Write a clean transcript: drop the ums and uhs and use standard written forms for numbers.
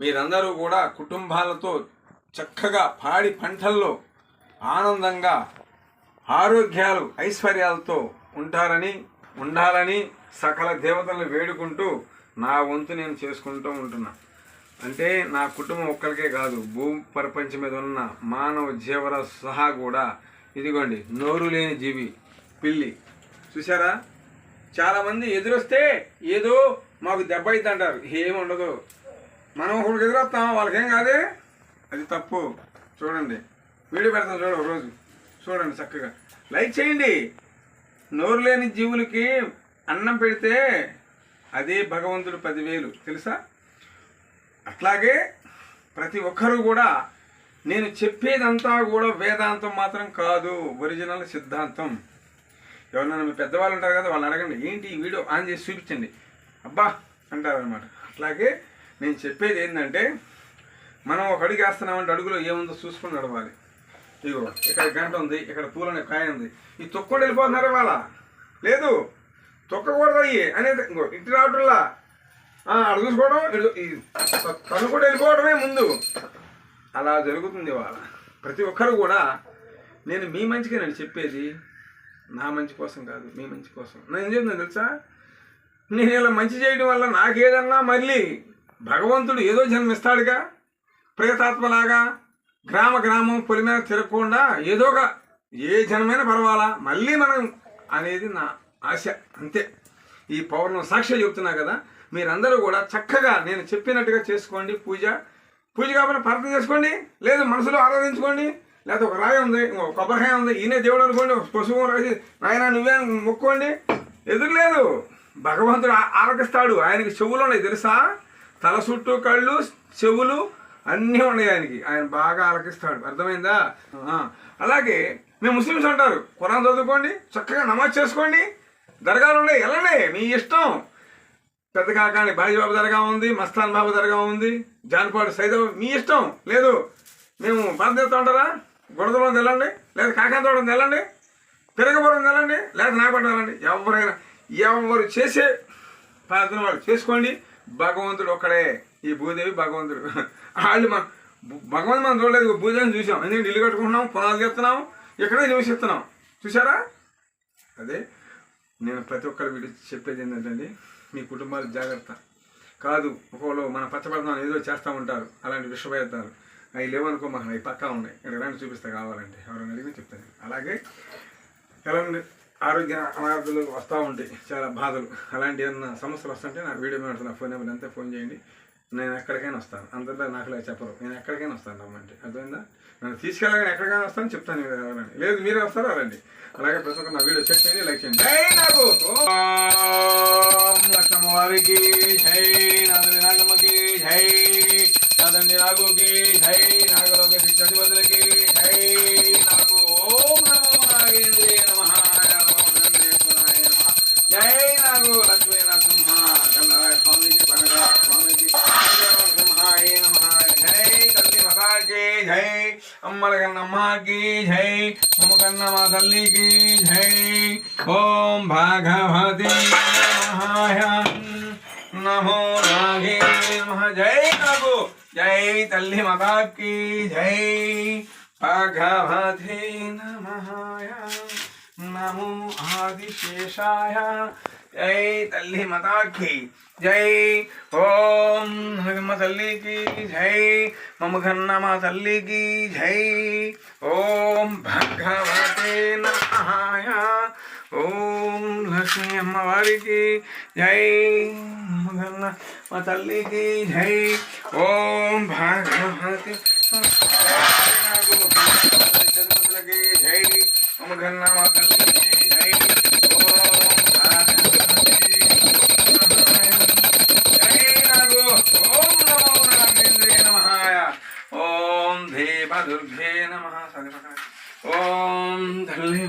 మీరందరూ కూడా కుటుంబాలతో చక్కగా పాడి పంటల్లో ఆనందంగా ఆరోగ్యాలు ఐశ్వర్యాలతో ఉండాలని సకల దేవతలను వేడుకుంటూ నా వంతు నేను చేసుకుంటూ ఉంటున్నా. అంటే నా కుటుంబం ఒక్కరికే కాదు, భూమి ప్రపంచం మీద ఉన్న మానవ జీవరాశి సహా కూడా. ఇదిగోండి నోరు లేని జీవి పిల్లి చూసారా. చాలామంది ఎదురొస్తే ఏదో మాకు దెబ్బ అయితే అంటారు. ఏముండదు, మనం ఒకరికి ఎదురొస్తాం, వాళ్ళకేం కాదే. అది తప్పు. చూడండి, వీడియో పెడతాం చూడ రోజు చూడండి, చక్కగా లైక్ చేయండి. నోరు లేని జీవులకి అన్నం పెడితే అదే భగవంతుడు 10,000 తెలుసా. అట్లాగే ప్రతి ఒక్కరూ కూడా నేను చెప్పేదంతా కూడా వేదాంతం మాత్రం కాదు, ఒరిజినల్ సిద్ధాంతం. ఎవరన్నా మీ పెద్దవాళ్ళు ఉంటారు కదా, వాళ్ళని అడగండి, ఏంటి ఈ వీడియో ఆన్ చేసి చూపించండి, అబ్బా అంటారనమాట. అట్లాగే నేను చెప్పేది ఏంటంటే, మనం ఒక అడుగు వేస్తున్నామంటే అడుగులో ఏముందో చూసుకుని నడవాలి. ఇదిగో ఇక్కడ గంట ఉంది, ఇక్కడ పూలనే కాయ ఉంది, ఈ తొక్కకుండా వెళ్ళిపోతున్నారు వాళ్ళ లేదు, తొక్కకూడదు అయ్యి అనేది. ఇంకో ఇంటి రావట్లా అడు చూసుకోవడం, తను కూడా వెళ్ళిపోవడమే ముందు. అలా జరుగుతుంది వాళ్ళ. ప్రతి ఒక్కరు కూడా నేను మీ మంచిగా నేను చెప్పేది, నా మంచి కోసం కాదు, మీ మంచి కోసం. నేను ఏం చెప్తున్నాను తెలుసా, నేను ఇలా మంచి చేయడం వల్ల నాకేదన్నా మళ్ళీ భగవంతుడు ఏదో జన్మిస్తాడుగా, ప్రేతాత్మలాగా గ్రామం పొలి మీద తిరగకుండా ఏదోగా ఏ జన్మైనా పర్వాలా మళ్ళీ మనం అనేది నా ఆశ, అంతే. ఈ పౌర్ణమి సాక్షి చెప్తున్నా కదా, మీరందరూ కూడా చక్కగా నేను చెప్పినట్టుగా చేసుకోండి. పూజ కాకపోతే ప్రార్థన చేసుకోండి, లేదు మనసులో ఆరాధించుకోండి, లేకపోతే ఒక రాయి ఉంది, ఒక కొబ్బరికాయ ఉంది, ఈయనే దేవుడు అనుకోండి, ఒక పశువు రాసి నాయన నువ్వే మొక్కోండి. ఎదురులేదు, భగవంతుడు ఆలకిస్తాడు. ఆయనకి చెవులు ఉన్నాయి తెలుసా, తల చుట్టూ కళ్ళు చెవులు అన్నీ ఉన్నాయి ఆయనకి. ఆయన బాగా ఆలకిస్తాడు, అర్థమైందా. అలాగే మేము ముస్లిమ్స్ అంటారు, ఖురాన్ చదువుకోండి, చక్కగా నమాజ్ చేసుకోండి, దర్గాలు ఉన్నాయి, వెళ్ళండి, మీ ఇష్టం. పెద్ద కాకాని బాజీబాబు దర్గా ఉంది, మస్తాన్ బాబు దర్గా ఉంది, జాన్పాడు సైదవ్, మీ ఇష్టం. లేదు మేము భారతదేశం ఉంటారా, గుడదలో వెళ్ళండి, లేదా కాకాంతోడం వెళ్ళండి, పెరగపురం వెళ్ళండి, లేదా నాగపట్నం వెళ్ళండి. ఎవరు చేసే ప్రార్థన వాళ్ళు చేసుకోండి. భగవంతుడు ఒక్కడే, ఈ భూదేవి భగవంతుడు. వాళ్ళు భగవంతుడు మనం చూడలేదు, భూదేవిని చూసాం, ఎందుకంటే ఇల్లు కట్టుకుంటున్నాం, పునాది చేస్తున్నాం, ఇక్కడే నివసిస్తున్నాం, చూసారా. అదే నేను ప్రతి ఒక్కరు వీడు చెప్పేది ఏంటంటే, మీ కుటుంబాలు జాగ్రత్త కాదు. ఒకళ్ళు మన పచ్చబడతాం ఏదో చేస్తూ ఉంటారు, అలాంటి విషభేదాలు అవి లేవనుకో, మాకు అవి పక్కా ఉన్నాయి, ఇక్కడ రాంటి చూపిస్తా కావాలంటే ఎవరైనా అడిగి చెప్తాను. అలాగే ఎలాంటి ఆరోగ్య అనార్థులు వస్తూ ఉంటాయి, చాలా బాధలు, అలాంటి ఏమన్నా సమస్యలు వస్తుంటే నా వీడియో మీద నా ఫోన్ నెంబర్ అంతే, ఫోన్ చేయండి, నేను ఎక్కడికైనా వస్తాను. అందరిలో నాకు చెప్పరు, నేను ఎక్కడికైనా వస్తాను రమ్మంటే, అర్థమైందా. నన్ను తీసుకెళ్ళగానే ఎక్కడికైనా వస్తాను చెప్తాను, ఎవరండి లేదు మీరే వస్తారో అలాంటి. అలాగే ప్రతి ఒక్కరు నా వీడియో చెక్ చేయండి, లైక్ చేయండి. జై నాకు లక్ష్మమ్మ వారికి జై, నాదండి నాగమ్మకి జై, నాదండి నాగుకి జై, నాగలోకి శిక్షాధిపతులకి జై నాకు. ఓం నమో నాగేంద్రే నమః, జై నాగు లక్ష్మీ నరసింహ గంగారాయ స్వామికి పండుగ స్వామికి నరసింహాయ నమః. జై తల్లి మతాకి జై, అమ్మల కన్నమ్మకి జై, అమ్మకన్నమ్మ తల్లికి జై. ఓం భగవతి నమః, నమో నాగే నమః. జై నాగు, జై తల్లి మతాకి జై, భగవతి నమః, నమో ఆదిశేషాయ. జై తల్లి మతాకి జై. ఓం నరసింహ తల్లికి జై, మమ్మకన్నమ్మ తల్లికి జై. ఓం భగవతే నమః. ఓం లక్ష్మీ అమ్మవారికి జై, మమ్మకన్నమ్మ తల్లికి జై. ఓం భగవతి చతుపతులకి జై, మమ్మకన్నమ్మ తల్లికి జై. ఓం దేవ దుర్గే నమః. ఓం ధల్లి